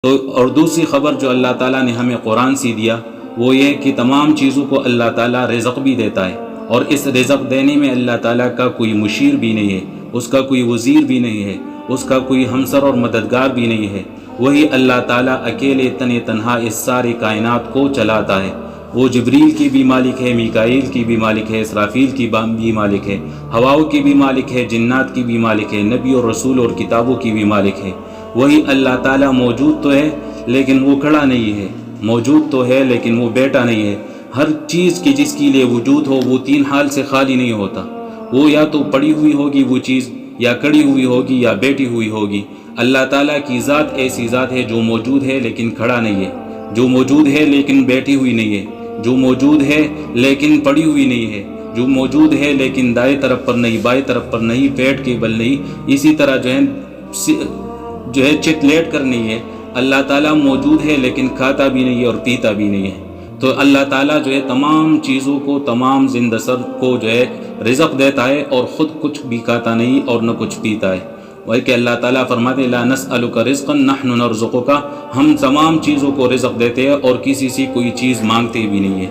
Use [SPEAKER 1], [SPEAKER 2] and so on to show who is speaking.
[SPEAKER 1] تو اور دوسری خبر جو اللہ تعالیٰ نے ہمیں قرآن سے دیا وہ یہ کہ تمام چیزوں کو اللہ تعالیٰ رزق بھی دیتا ہے، اور اس رزق دینے میں اللہ تعالیٰ کا کوئی مشیر بھی نہیں ہے، اس کا کوئی وزیر بھی نہیں ہے، اس کا کوئی ہمسر اور مددگار بھی نہیں ہے۔ وہی اللہ تعالیٰ اکیلے تنہا اس ساری کائنات کو چلاتا ہے۔ وہ جبریل کی بھی مالک ہے، میکائیل کی بھی مالک ہے، اسرافیل کی بھی مالک ہے، ہواؤں کی بھی مالک ہے، جنات کی بھی مالک ہے، نبی اور رسول اور کتابوں کی بھی مالک ہے۔ وہی اللہ تعالیٰ موجود تو ہے لیکن وہ کھڑا نہیں ہے، موجود تو ہے لیکن وہ بیٹھا نہیں ہے۔ ہر چیز کی جس کے لیے وجود ہو وہ تین حال سے خالی نہیں ہوتا، وہ یا تو پڑی ہوئی ہوگی وہ چیز، یا کھڑی ہوئی ہوگی، یا بیٹھی ہوئی ہوگی۔ اللہ تعالیٰ کی ذات ایسی ذات ہے جو موجود ہے لیکن کھڑا نہیں ہے، جو موجود ہے لیکن بیٹھی ہوئی نہیں ہے، جو موجود ہے لیکن پڑی ہوئی نہیں ہے، جو موجود ہے لیکن دائیں طرف پر نہیں، بائیں طرف پر نہیں، پیٹ کے بل نہیں، اسی طرح جو ہے چت لیٹ کر نہیں ہے۔ اللہ تعالیٰ موجود ہے لیکن کھاتا بھی نہیں ہے اور پیتا بھی نہیں ہے۔ تو اللہ تعالیٰ جو ہے تمام چیزوں کو، تمام زندہ سر کو جو ہے رزق دیتا ہے، اور خود کچھ بھی کھاتا نہیں اور نہ کچھ پیتا ہے۔ وہی کہ اللہ تعالیٰ فرماتے لا نسألک رزقا نحن نرزقک، ہم تمام چیزوں کو رزق دیتے ہیں اور کسی سے کوئی چیز مانگتے بھی نہیں ہے۔